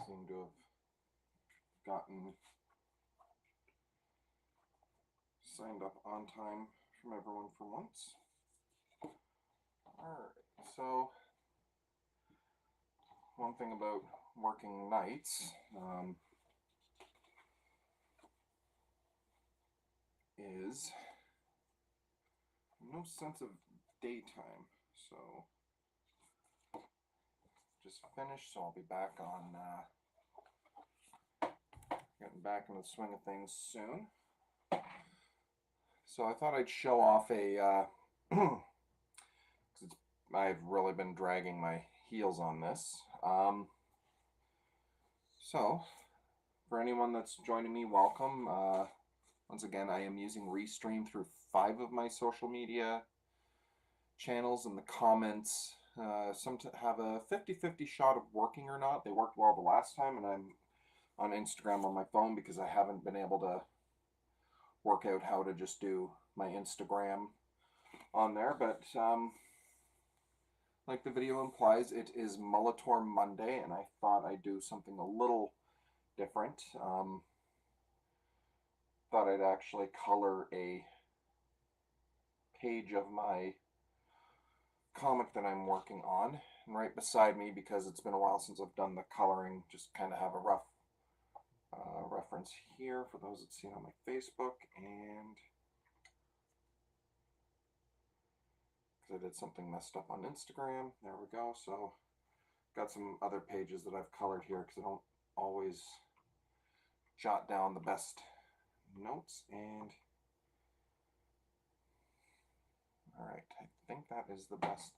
seem to have gotten signed up on time from everyone for once. Alright, so one thing about working nights is no sense of daytime. So just finished, so I'll be back on getting back into the swing of things soon. So I thought I'd show off a because I've really been dragging my heels on this. So for anyone that's joining me, welcome. Once again, I am using Restream through 5 of my social media channels, and the comments some have a 50-50 shot of working or not. They worked well the last time, and I'm on Instagram on my phone because I haven't been able to work out how to just do my Instagram on there. But like the video implies, it is Mulletor Monday, and I thought I'd do something a little different. Thought I'd actually color a page of my comic that I'm working on, and right beside me, because it's been a while since I've done the coloring, just kind of have a rough reference here for those that see it on my Facebook, and because I did something messed up on Instagram, there we go. So got some other pages that I've colored here because I don't always jot down the best notes. And alright, I think that is the best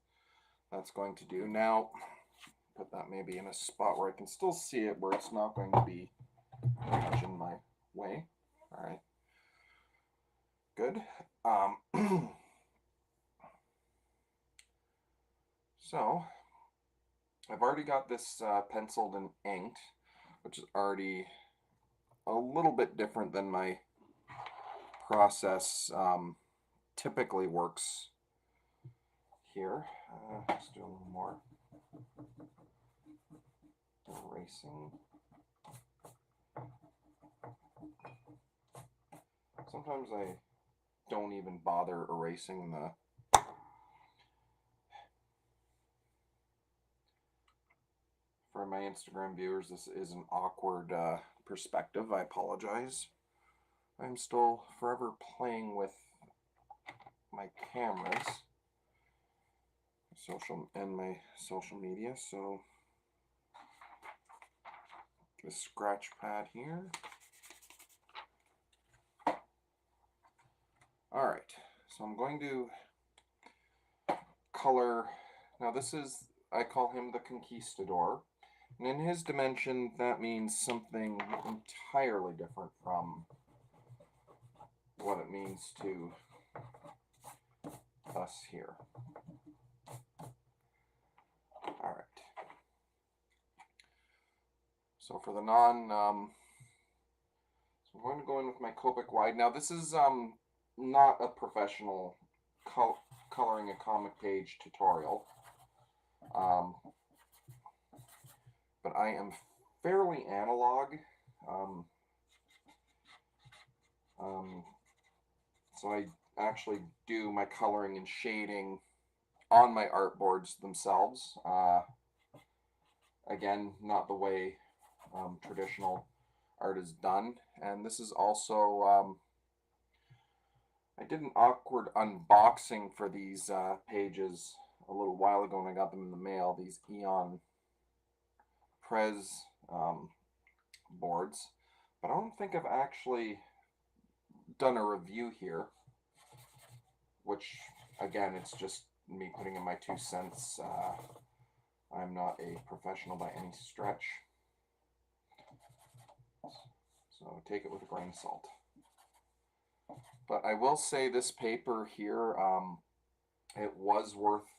that's going to do. Now put that maybe in a spot where I can still see it, where it's not going to be much in my way. Alright, good. So I've already got this penciled and inked, which is already a little bit different than my process typically works here. Let's do a little more erasing. Sometimes I don't even bother erasing the for my Instagram viewers. This is an awkward perspective. I apologize. I'm still forever playing with my cameras, my social media. So the scratch pad here. All right, so I'm going to color. Now this is, I call him the Conquistadore. And in his dimension, that means something entirely different from what it means to us here. All right. So for the so I'm going to go in with my Copic Wide. Now this is not a professional coloring a comic page tutorial. But I am fairly analog. So I actually do my coloring and shading on my artboards themselves. Again, not the way traditional art is done. And this is also, I did an awkward unboxing for these pages a little while ago when I got them in the mail, these Eon Prez boards, but I don't think I've actually done a review here, which again, it's just me putting in my 2 cents. I'm not a professional by any stretch, so take it with a grain of salt. But I will say this paper here, it was worth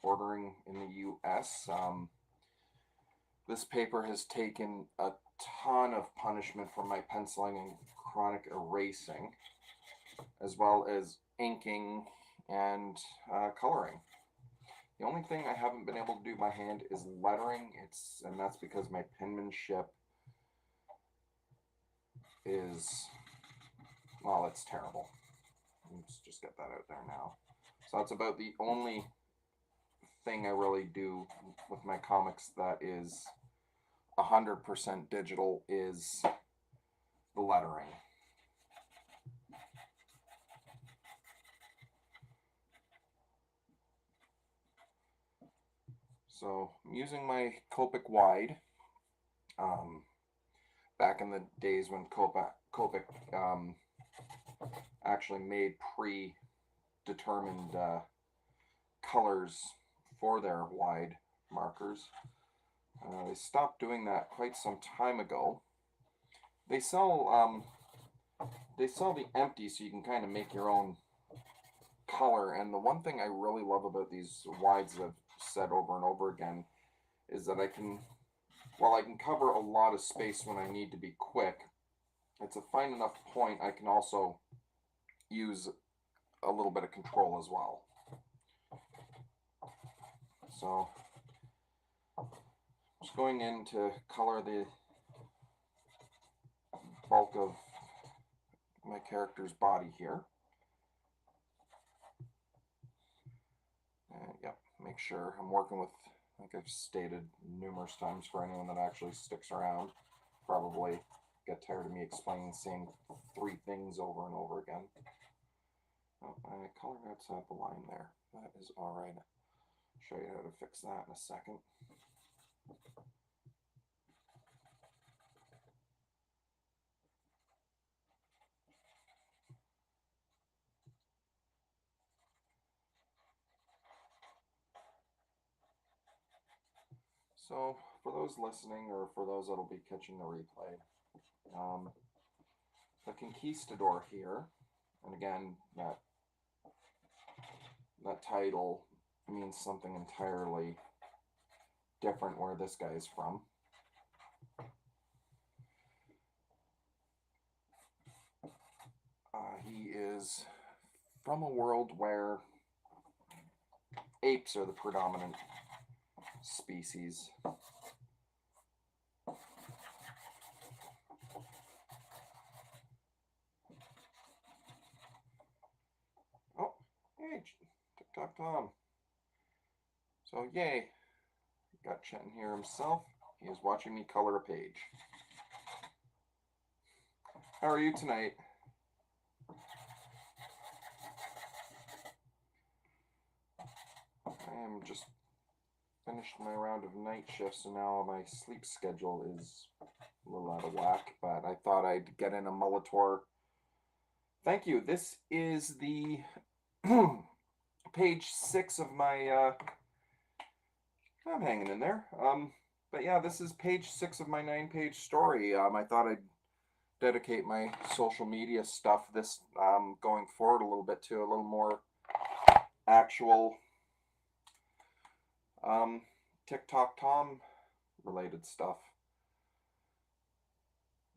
ordering in the US. This paper has taken a ton of punishment from my penciling and chronic erasing, as well as inking and coloring. The only thing I haven't been able to do by hand is lettering. And that's because my penmanship is, well, it's terrible. Let's just get that out there now. So that's about the only thing I really do with my comics that is 100% digital is the lettering. So I'm using my Copic wide. Back in the days when Copic actually made predetermined colors for their wide markers. They stopped doing that quite some time ago. They sell the empty, so you can kind of make your own color. And the one thing I really love about these wides that I've said over and over again is that I can cover a lot of space when I need to be quick. It's a fine enough point I can also use a little bit of control as well. So just going in to color the bulk of my character's body here. And yep, make sure I'm working with, like I've stated numerous times for anyone that actually sticks around, probably get tired of me explaining the same 3 things over and over again. Oh, I colored outside the line there. That is alright. I'll show you how to fix that in a second. So, for those listening, or for those that'll be catching the replay, the Conquistadore here, and again, that title means something entirely different where this guy is from. He is from a world where apes are the predominant species. Oh, hey, Tic Toc Tom. So, yay. Got Chet in here himself. He is watching me color a page. How are you tonight? I am just finished my round of night shifts, and now my sleep schedule is a little out of whack, but I thought I'd get in a Mulletor. Thank you. This is the page 6 of my, I'm hanging in there. But yeah, this is page 6 of my 9-page story. I thought I'd dedicate my social media stuff this going forward a little bit to a little more actual Tic Toc Tom related stuff.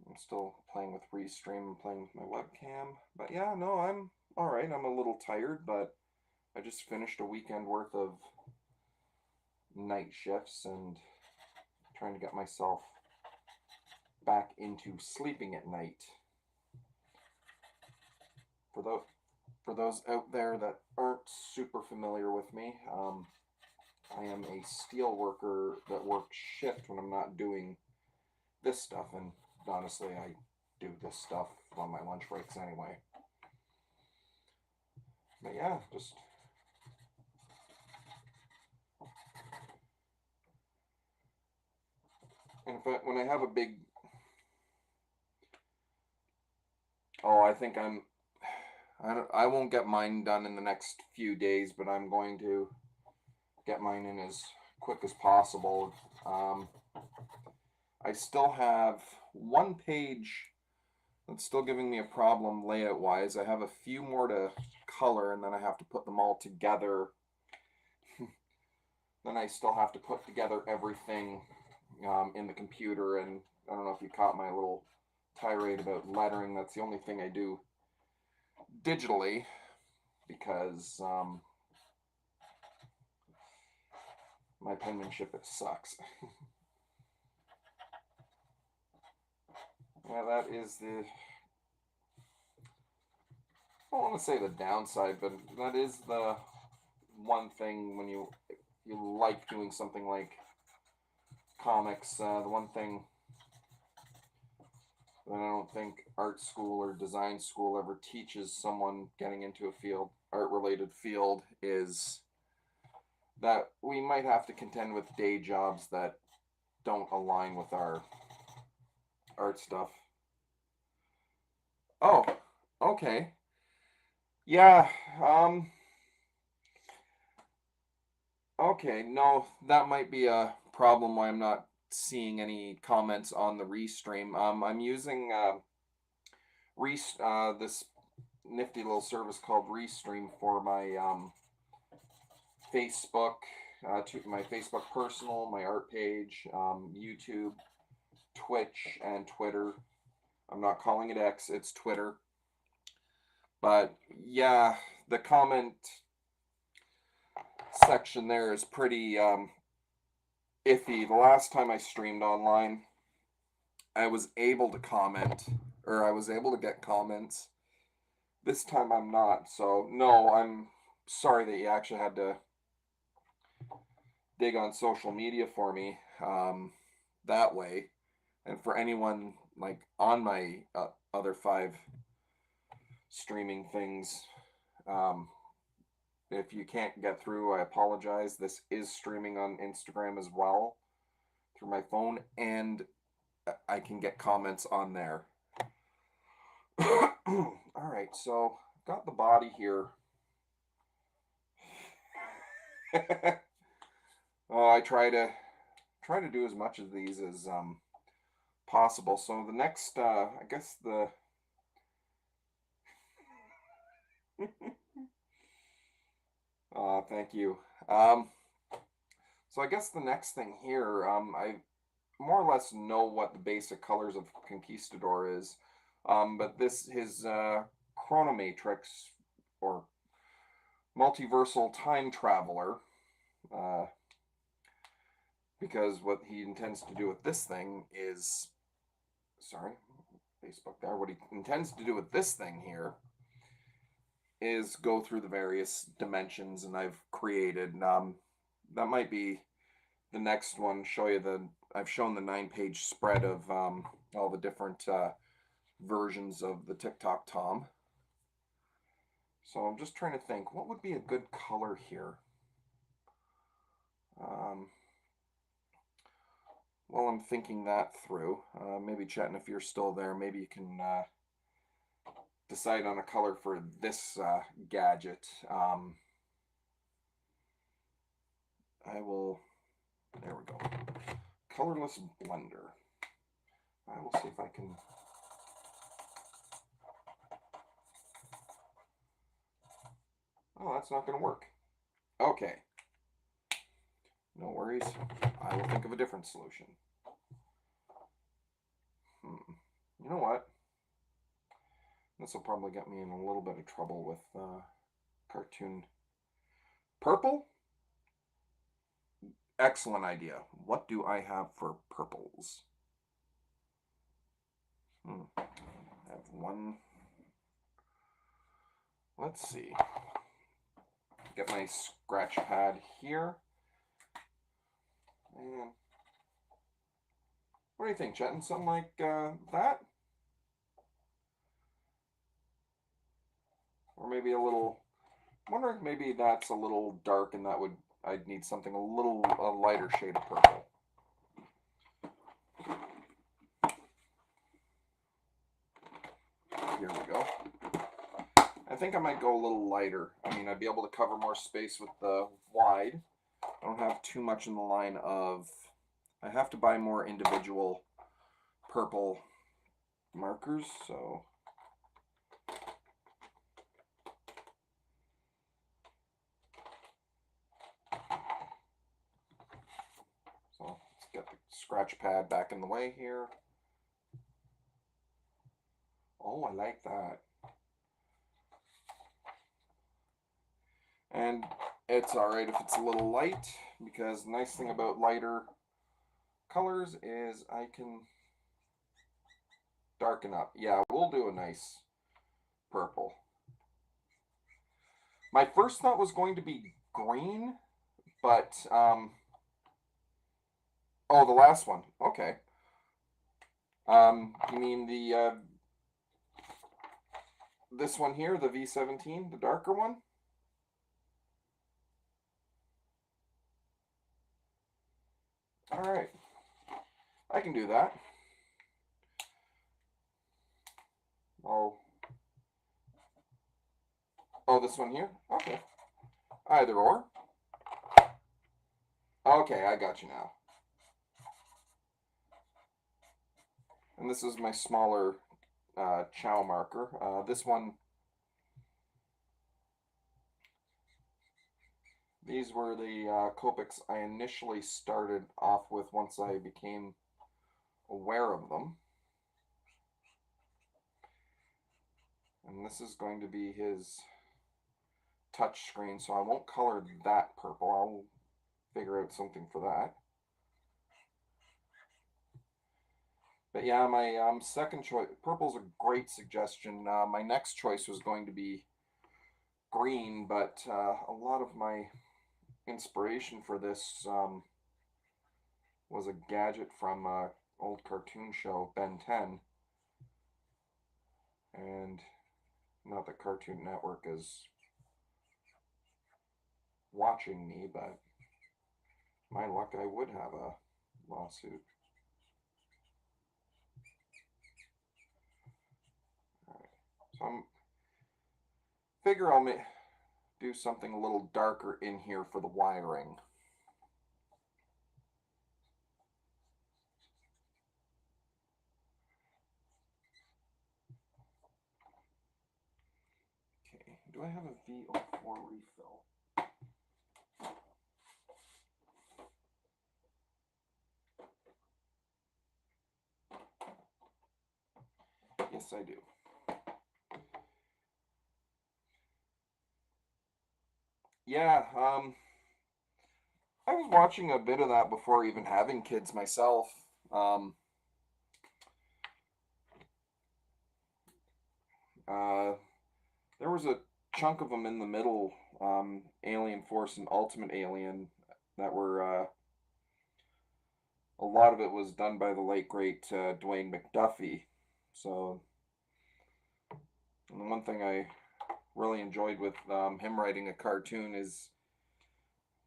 I'm still playing with Restream and playing with my webcam. But yeah, no, I'm alright. I'm a little tired, but I just finished a weekend worth of night shifts and trying to get myself back into sleeping at night. For those out there that aren't super familiar with me, I am a steel worker that works shift when I'm not doing this stuff, and honestly, I do this stuff on my lunch breaks anyway. But yeah, just in fact, when I have a big, I think I won't get mine done in the next few days, but I'm going to get mine in as quick as possible. I still have 1 page that's still giving me a problem layout wise. I have a few more to color, and then I have to put them all together. Then I still have to put together everything in the computer, and I don't know if you caught my little tirade about lettering. That's the only thing I do digitally, because my penmanship, it sucks. Yeah, that is the, I don't want to say the downside, but that is the one thing when you like doing something like comics. The one thing that I don't think art school or design school ever teaches someone getting into a field, art-related field, is that we might have to contend with day jobs that don't align with our art stuff. Oh, okay. Yeah, okay, no, that might be a problem why I'm not seeing any comments on the restream. I'm using this nifty little service called Restream for my Facebook, my Facebook personal, my art page, YouTube, Twitch, and Twitter. I'm not calling it X, it's Twitter. But yeah, the comment section there is pretty iffy. The last time I streamed online, I was able to comment, or I was able to get comments. This time I'm not, so no, I'm sorry that you actually had to dig on social media for me that way. And for anyone like on my other 5 streaming things, um, if you can't get through, I apologize. This is streaming on Instagram as well through my phone, and I can get comments on there. All right, so I've got the body here. Oh, I try to do as much of these as possible. So the next, I guess the thank you. So I guess the next thing here, I more or less know what the basic colors of Conquistadore is, but his chronomatrix or multiversal time traveler, uh, because what he intends to do with this thing is, sorry, Facebook there. What he intends to do with this thing here is go through the various dimensions, and I've created. That might be the next one. Show you I've shown the 9-page spread of all the different versions of the Tic Toc Tom. So I'm just trying to think, what would be a good color here? Well, I'm thinking that through. Maybe Chetan, if you're still there, maybe you can decide on a color for this gadget. I will, there we go. Colorless blender. I will see if I can. Oh, that's not going to work. Okay. No worries. I will think of a different solution. You know what? This will probably get me in a little bit of trouble with cartoon. Purple? Excellent idea. What do I have for purples? I have one. Let's see. Get my scratch pad here. And what do you think, Chetan? Something like that? Or maybe a little, I'm wondering if maybe that's a little dark and I'd need something a little lighter shade of purple. Here we go. I think I might go a little lighter. I mean, I'd be able to cover more space with the wide. I don't have too much in the line of, I have to buy more individual purple markers, so let's get the scratch pad back in the way here. Oh, I like that. And It's alright if it's a little light, because the nice thing about lighter colors is I can darken up. Yeah, we'll do a nice purple. My first thought was going to be green, but, oh, the last one. Okay. You mean the, this one here, the V17, the darker one? Alright. I can do that. Oh. Oh, this one here? Okay. Either or. Okay, I got you now. And this is my smaller chow marker. This one, these were the Copics I initially started off with once I became aware of them. And this is going to be his touch screen, so I won't color that purple. I'll figure out something for that. But yeah, my second choice, purple's a great suggestion. My next choice was going to be green, but a lot of my inspiration for this was a gadget from an old cartoon show, Ben 10. And not that Cartoon Network is watching me, but my luck, I would have a lawsuit. Alright, so I'm figure I'll do something a little darker in here for the wiring. Okay, do I have a VO4 refill? Yes, I do. Yeah, I was watching a bit of that before even having kids myself. Uh, there was a chunk of them in the middle, Alien Force and Ultimate Alien, that were, a lot of it was done by the late great Dwayne McDuffie. So, and the one thing I really enjoyed with him writing a cartoon is,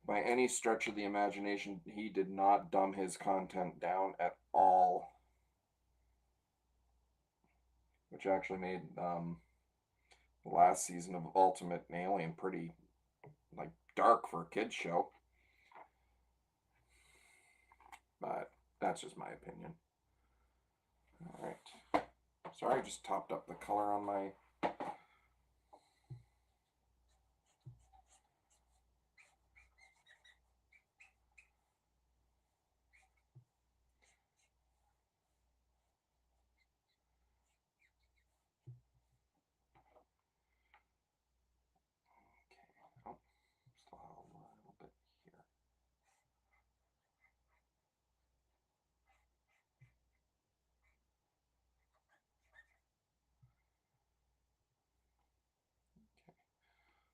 by any stretch of the imagination, he did not dumb his content down at all, which actually made the last season of Ultimate Alien pretty like dark for a kids show. But that's just my opinion. All right. Sorry, I just topped up the color on my. Okay. Oh, still have a little bit here.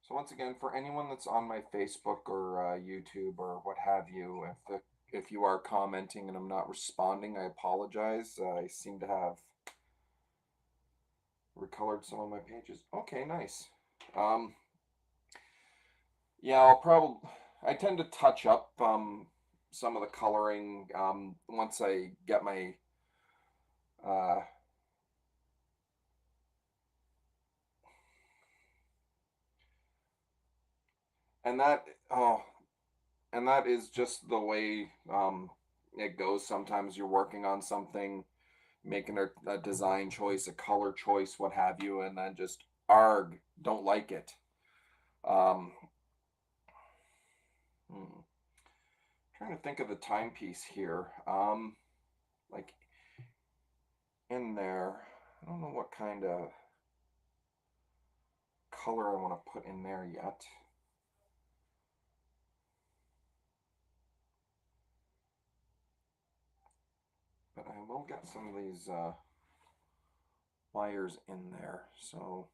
So once again, for anyone that's on my Facebook or YouTube or what have you, if you are commenting and I'm not responding, I apologize. I seem to have recolored some of my pages. Okay, nice. Um, yeah, I tend to touch up some of the coloring once I get my uh, and that oh and that is just the way it goes. Sometimes you're working on something, making a design choice, a color choice, what have you, and then just arg, don't like it. Um, hmm, trying to think of the timepiece here. Like in there, I don't know what kind of color I want to put in there yet. But I will get some of these wires in there. So,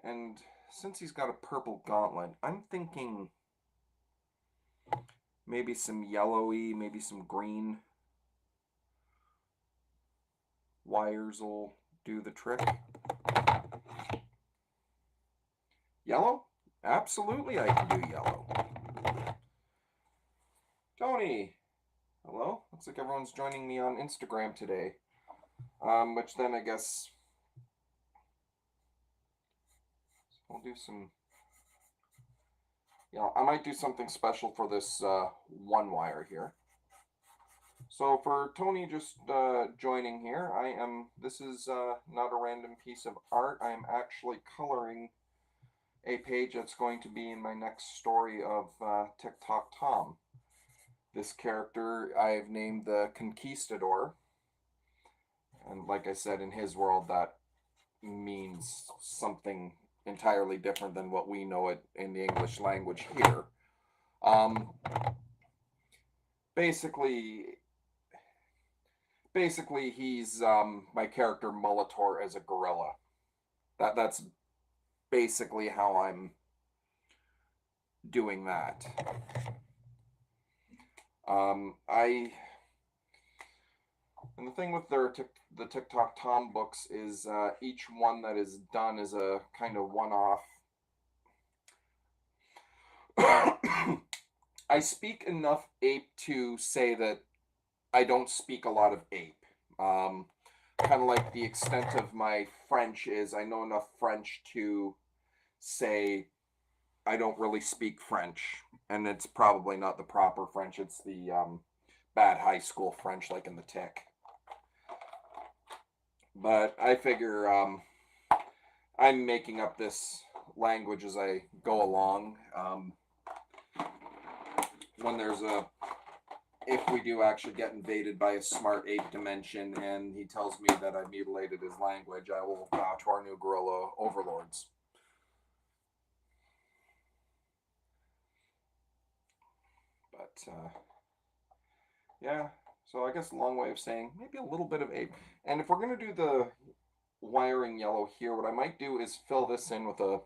and since he's got a purple gauntlet, I'm thinking maybe some yellowy, maybe some green wires will do the trick. Yellow? Absolutely I can do yellow. Tony! Hello? Looks like everyone's joining me on Instagram today. Which then I guess I'll do some... Yeah, I might do something special for this one wire here. So for Tony just joining here, this is not a random piece of art. I am actually coloring a page that's going to be in my next story of Tic Toc Tom. This character I've named the Conquistadore. And like I said, in his world, that means something entirely different than what we know it in the English language here. Basically, he's my character Mulletor as a gorilla. That's basically how I'm doing that. And the thing with the Tic Toc Tom books is each one that is done is a kind of one-off. I speak enough ape to say that I don't speak a lot of ape. Kind of like the extent of my French is I know enough French to say I don't really speak French. And it's probably not the proper French. It's the bad high school French like in the Tic. But I figure I'm making up this language as I go along. When if we do actually get invaded by a smart ape dimension and he tells me that I mutilated his language, I will bow to our new gorilla overlords. But, yeah. So I guess a long way of saying maybe a little bit of ape. And if we're going to do the wiring yellow here, what I might do is fill this in with a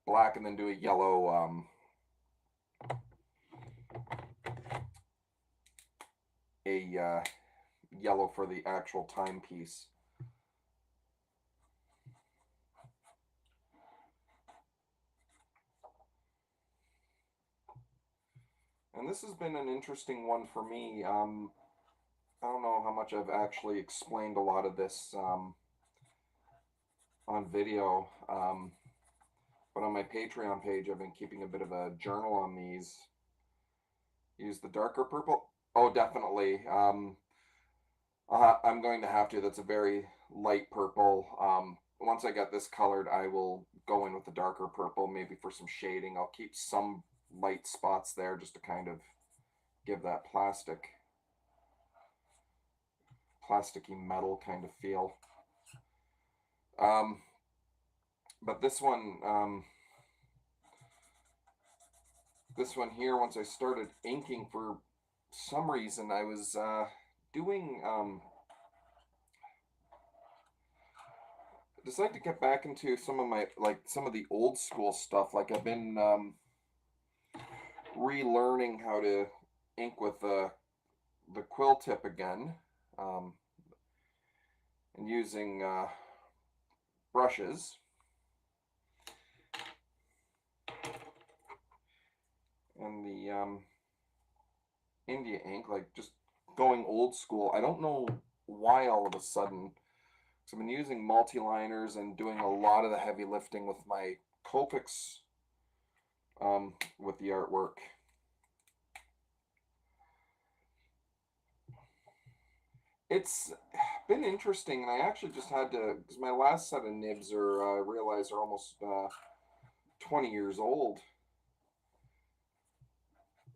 black and then do a yellow yellow for the actual timepiece. And this has been an interesting one for me. I don't know how much I've actually explained a lot of this on video, but on my Patreon page I've been keeping a bit of a journal on these. Use the darker purple? Oh, definitely. I'm going to have to. That's a very light purple. Once I get this colored, I will go in with the darker purple, maybe for some shading. I'll keep some light spots there just to kind of give that plasticky metal kind of feel. But this one here, once I started inking, for some reason I was doing decided to get back into some of my some of the old school stuff. Like I've been relearning how to ink with the quill tip again, and using brushes. And the India ink, like just going old school. I don't know why all of a sudden, because I've been using multi-liners and doing a lot of the heavy lifting with my Copics with the artwork. It's been interesting, and I actually just had to, because my last set of nibs are, I realize, are almost 20 years old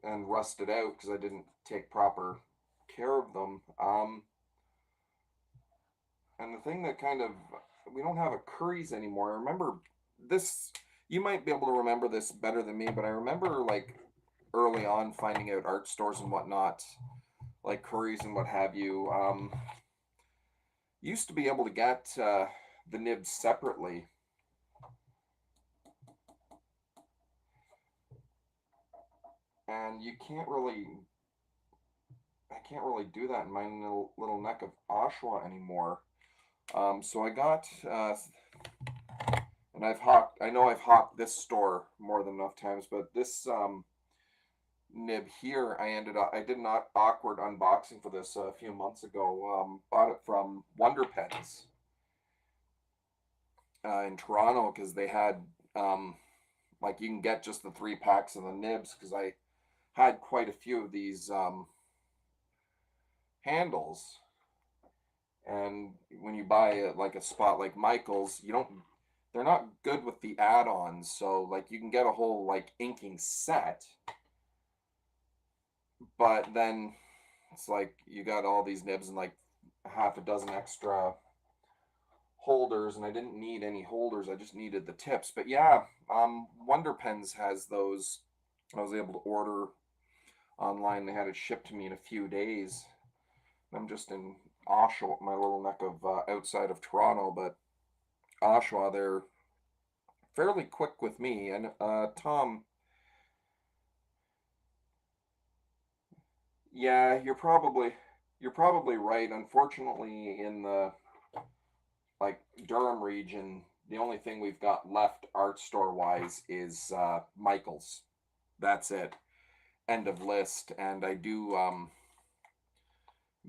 and rusted out because I didn't take proper care of them. And the thing that kind of, we don't have a Curry's anymore. I remember this, you might be able to remember this better than me, but I remember like early on finding out art stores and whatnot, like Curry's and what have you, used to be able to get the nibs separately. And I can't really do that in my little neck of Oshawa anymore. So I got, and I know I've hawked this store more than enough times, but this nib here, I did an awkward unboxing for this a few months ago. Bought it from Wonder Pens in Toronto because they had, like, you can get just the 3 packs of the nibs because I had quite a few of these handles. And when you buy like a spot like Michael's, they're not good with the add-ons. So like you can get a whole like inking set, but then it's like you got all these nibs and like half a dozen extra holders, and I didn't need any holders. I just needed the tips. But yeah, Wonder Pens has those. I was able to order online. They had it shipped to me in a few days. I'm just in Oshawa, my little neck of outside of Toronto, but Oshawa, they're fairly quick with me. And Tom, yeah, you're probably right. Unfortunately, in the like Durham region, the only thing we've got left art store wise is Michael's. That's it. End of list. And I do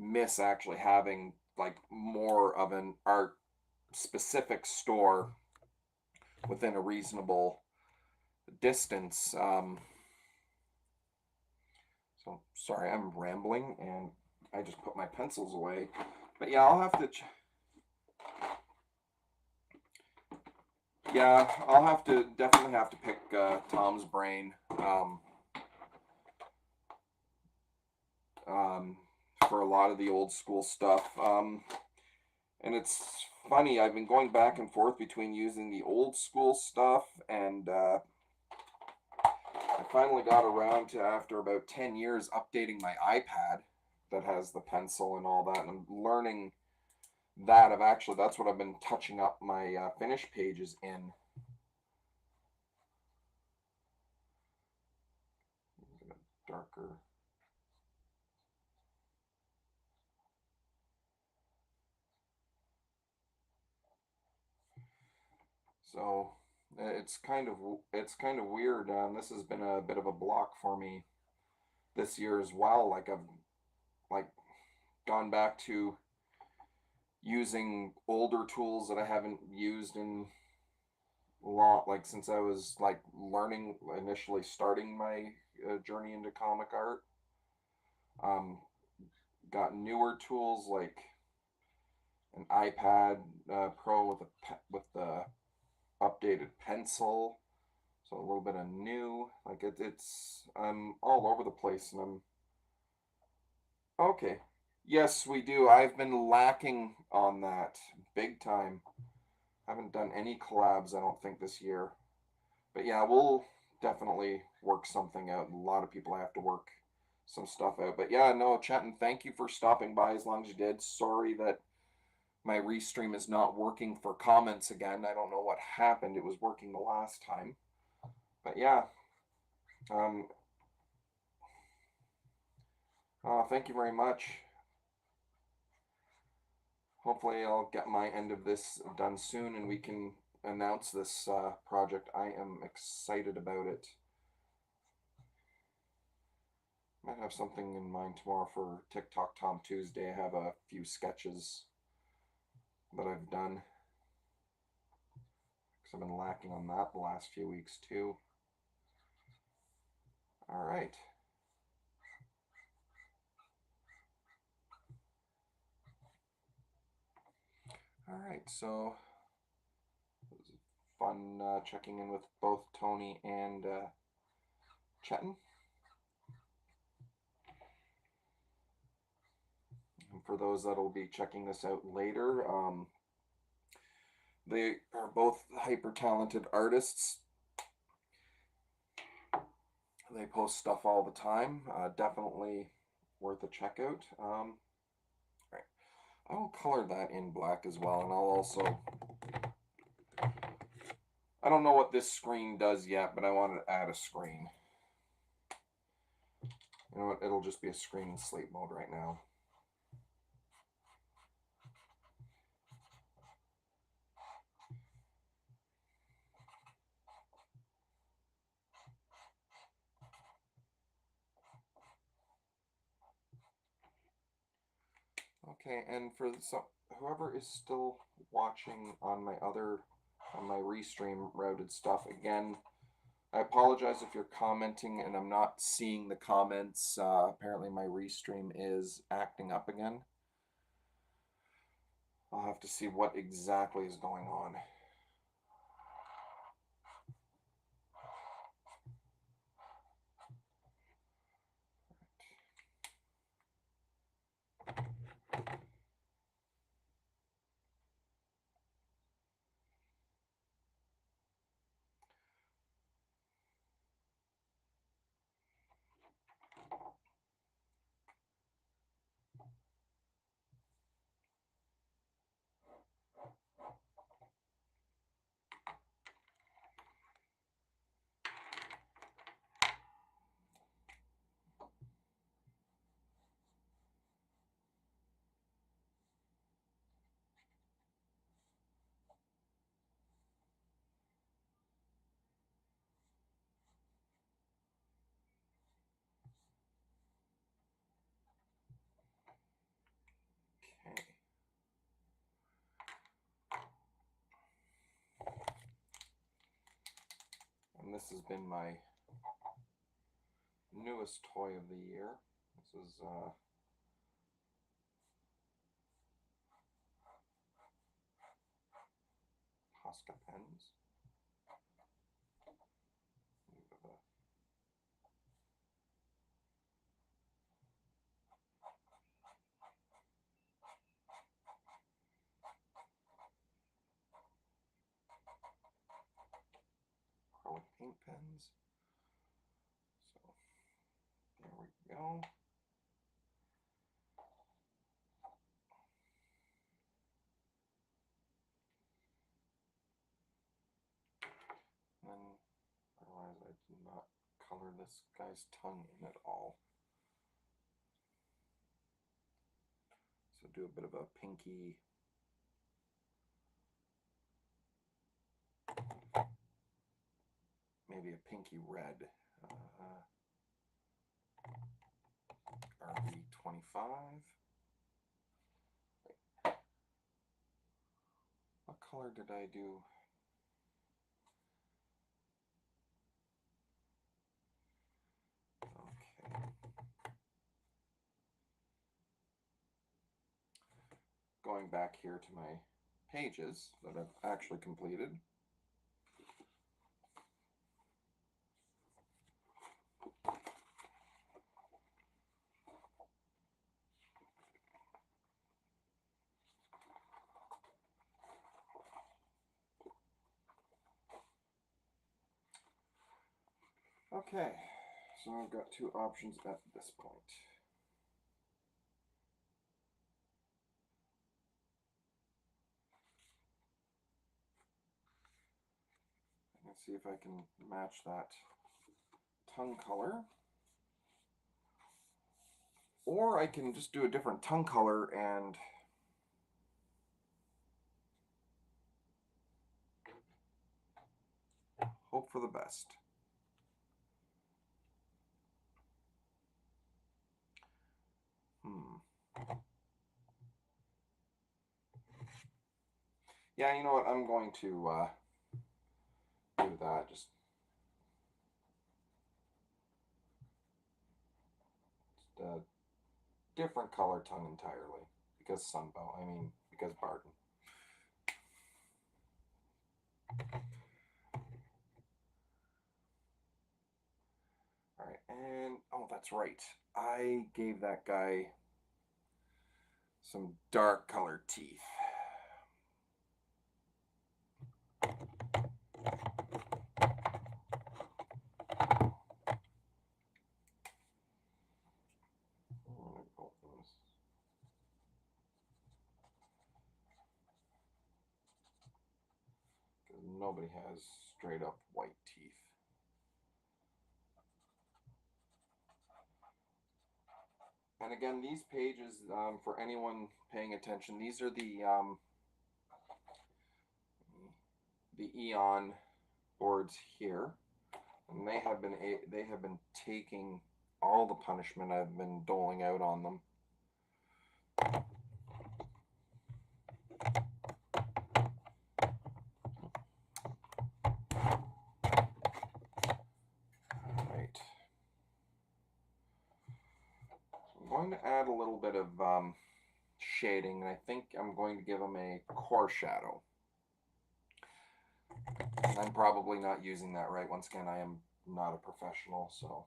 miss actually having like more of an art specific store within a reasonable distance. So sorry, I'm rambling and I just put my pencils away. But yeah, I'll have to definitely have to pick Tom's brain um, for a lot of the old school stuff. And it's funny, I've been going back and forth between using the old school stuff and I finally got around to, after about 10 years, updating my iPad that has the pencil and all that. And I'm learning that that's what I've been touching up my finish pages in. Darker. So it's kind of weird. This has been a bit of a block for me this year as well. Like I've like gone back to using older tools that I haven't used in a lot, like since I was like learning, initially starting my journey into comic art. Um, got newer tools like an iPad Pro with the updated pencil, so a little bit of new. Like it's I'm all over the place, and I'm okay. Yes, we do. I've been lacking on that big time. Haven't done any collabs, I don't think, this year. But yeah, we'll definitely work something out. A lot of people have to work some stuff out. But yeah, no, Chetton, thank you for stopping by as long as you did. Sorry that my restream is not working for comments again. I don't know what happened. It was working the last time. But yeah, um, thank you very much. Hopefully I'll get my end of this done soon and we can announce this project. I am excited about it. Might have something in mind tomorrow for Tic Toc Tom Tuesday. I have a few sketches that I've done because I've been lacking on that the last few weeks too. All right. All right, so it was fun checking in with both Tony and Chetan. And for those that'll be checking this out later, they are both hyper talented artists. They post stuff all the time. Definitely worth a checkout. Right. I will color that in black as well, and I'll also... I don't know what this screen does yet, but I want to add a screen. You know what? It'll just be a screen in sleep mode right now. Okay, and for whoever is still watching on my restream routed stuff, again, I apologize if you're commenting and I'm not seeing the comments. Apparently my restream is acting up again. I'll have to see what exactly is going on. Okay. And this has been my newest toy of the year. This is Posca pens. Acrylic paint pens. So there we go. And then I realize I did not color this guy's tongue in at all. So do a bit of a pinky, maybe a pinky red. RB25. What color did I do? Okay. Going back here to my pages that I've actually completed. Okay, so I've got two options at this point. Let's see if I can match that tongue color. Or I can just do a different tongue color and hope for the best. Yeah, you know what? I'm going to do that. Just a different color tongue entirely. Because Sunbow. Because Barton. Alright, and oh, that's right. I gave that guy some dark colored teeth. nobody has straight up white teeth. And again, these pages, for anyone paying attention, these are the Eon boards here, and they have been taking all the punishment I've been doling out on them. Right. I'm going to add a little bit of shading, and I think I'm going to give them a core shadow. And I'm probably not using that right. Once again, I am not a professional, so.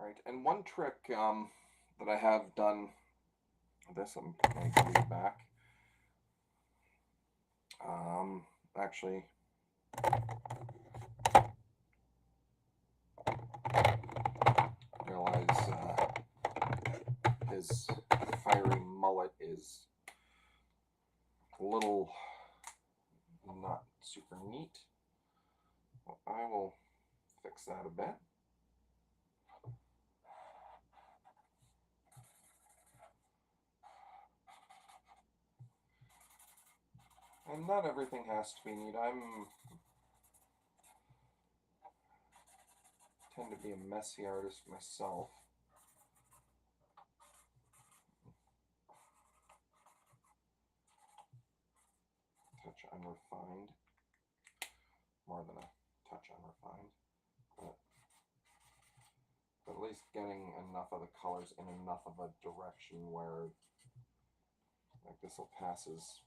Right, and one trick that I have done, this I'm going to leave back. Actually, realize his fiery mullet is a little not super neat. Well, I will fix that a bit. And not everything has to be neat. I tend to be a messy artist myself. Touch unrefined. More than a touch unrefined. But at least getting enough of the colors in enough of a direction where like this will passes.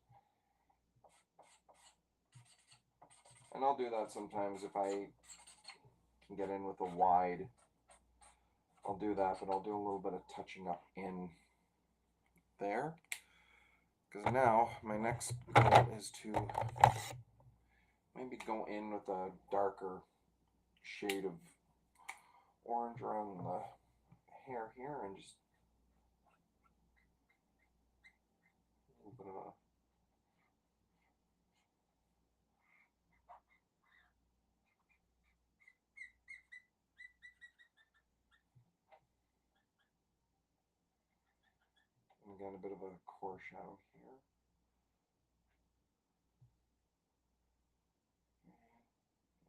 And I'll do that sometimes if I can get in with a wide. I'll do that, but I'll do a little bit of touching up in there. Because now my next goal is to maybe go in with a darker shade of orange around the hair here and just a little bit of a and again a bit of a core shadow here.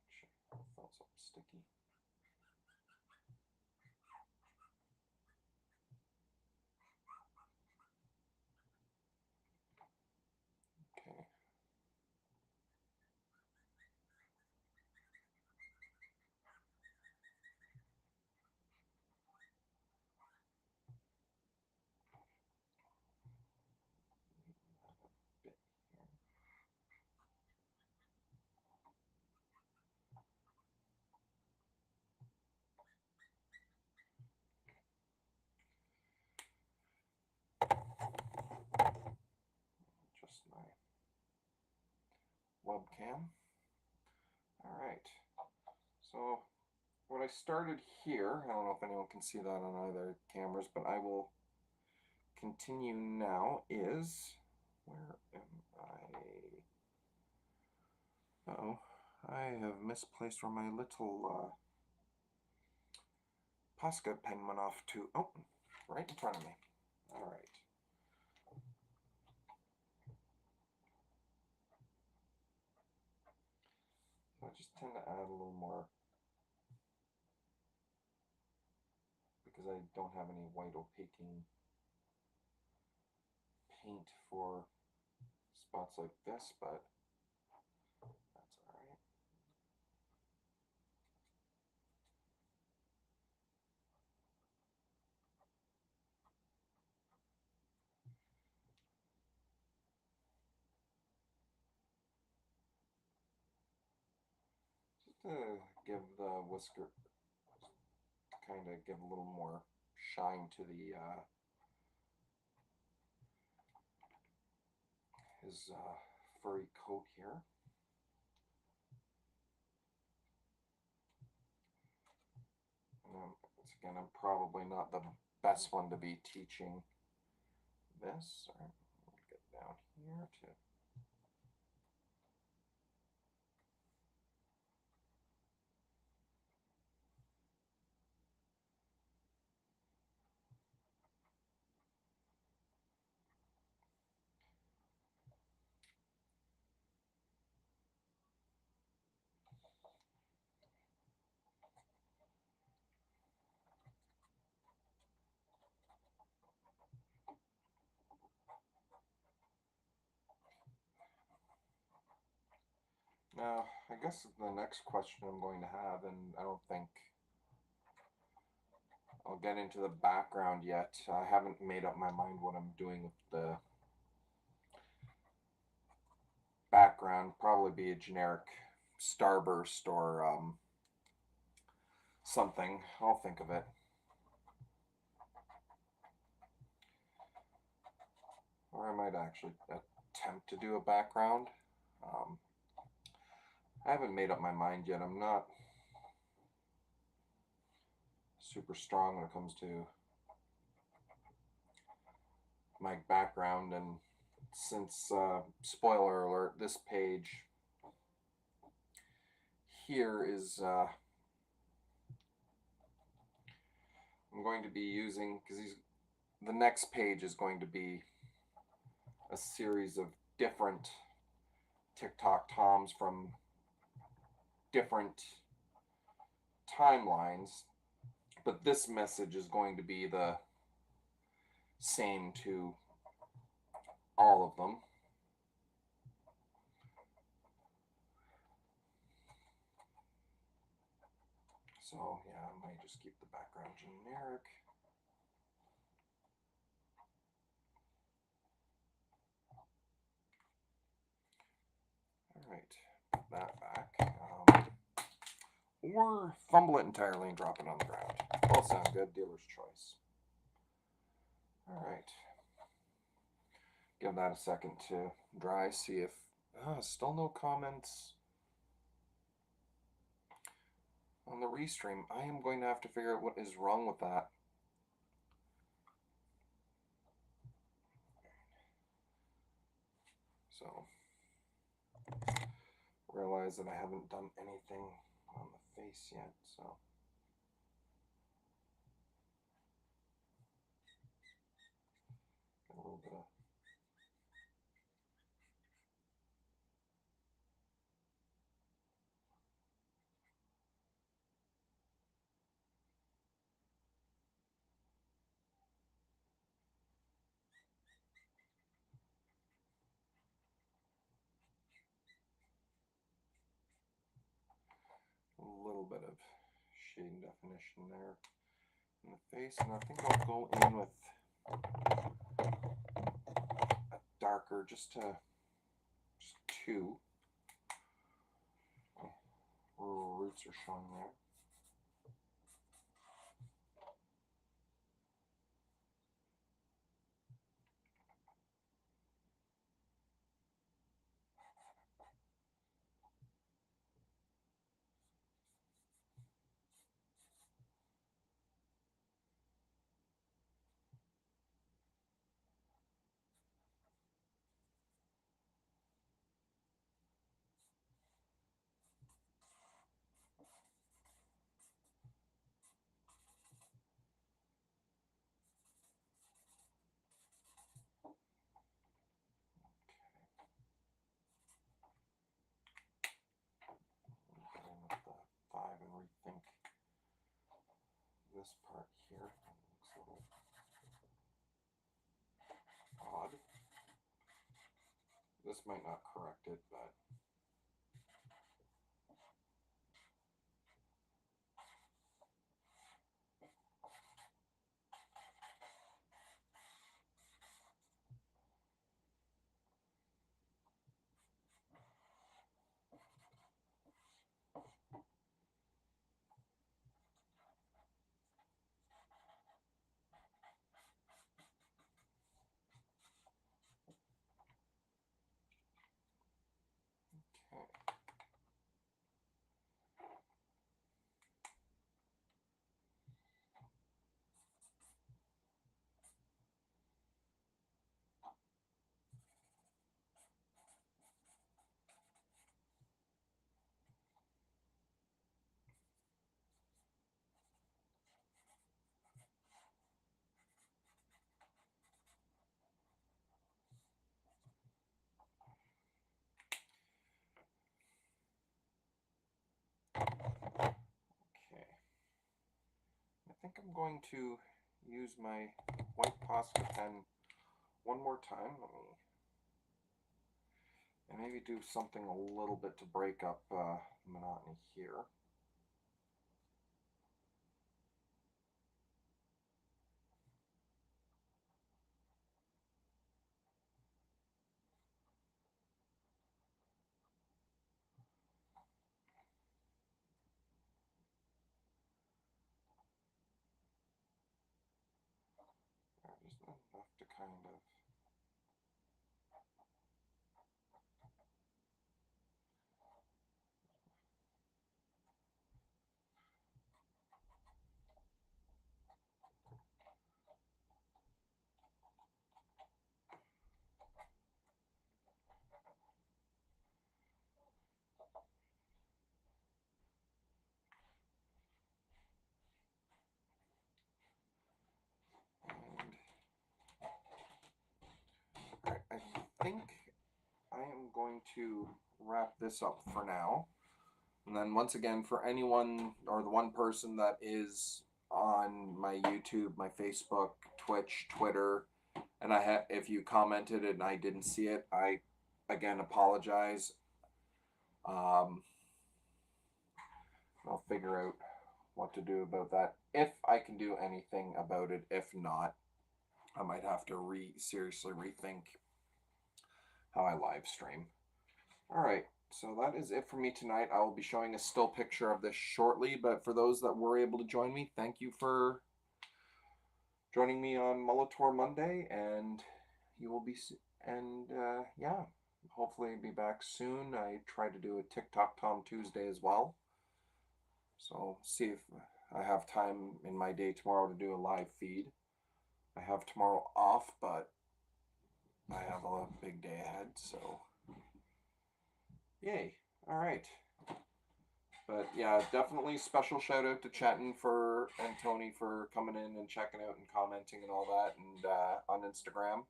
Make sure it felt something sticky. Okay. Just my webcam. All right. So what I started here, I don't know if anyone can see that on either cameras, but I will continue now is, where am I? Uh-oh, I have misplaced where my little Posca pen went off to, oh, right in front of me. All right. So I just tend to add a little more, because I don't have any white opaquing paint for spots like this, but that's all right. Just to give the whisker, kind of give a little more shine to the his furry coat here. And once again, I'm probably not the best one to be teaching this. All right, get down here to. Now, I guess the next question I'm going to have, and I don't think I'll get into the background yet. I haven't made up my mind what I'm doing with the background. Probably be a generic starburst or something. I'll think of it. Or I might actually attempt to do a background. I haven't made up my mind yet. I'm not super strong when it comes to my background, and since spoiler alert, this page here is I'm going to be using, because the next page is going to be a series of different Tic Toc Toms from different timelines, but this message is going to be the same to all of them. So yeah, I might just keep the background generic. All right, put that back. Or fumble it entirely and drop it on the ground. Both sound good, dealer's choice. All right. Give that a second to dry, see if, still no comments on the restream. I am going to have to figure out what is wrong with that. So, realize that I haven't done anything on the face yet, so. Got a little bit of shade definition there in the face, and I think I'll go in with a darker, just two. Roots are showing there. this might not correct it, but okay. Okay. I think I'm going to use my white Posca pen one more time. Let me and maybe do something a little bit to break up monotony here. Just enough to kind of and alright, I think I am going to wrap this up for now. And then once again, for anyone or the one person that is on my YouTube, my Facebook, Twitch, Twitter, and if you commented and I didn't see it, I again apologize. I'll figure out what to do about that if I can do anything about it. If not, I might have to seriously rethink how I live stream. All right, so that is it for me tonight. I will be showing a still picture of this shortly, but for those that were able to join me, thank you for joining me on Mulletor Monday, and you will be, and yeah, hopefully be back soon. I try to do a Tic Toc Tom Tuesday as well, so see if I have time in my day tomorrow to do a live feed. I have tomorrow off, but I have a big day ahead, so yay. All right. But yeah, definitely special shout out to Chetton and Tony for coming in and checking out and commenting and all that, and on Instagram.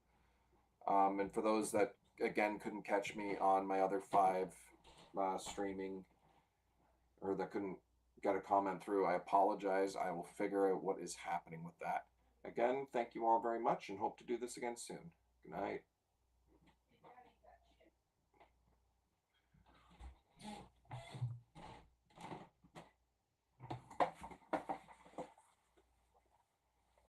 And for those that again couldn't catch me on my other 5 streaming, or that couldn't get a comment through, I apologize. I will figure out what is happening with that. Again, thank you all very much, and hope to do this again soon. Good night.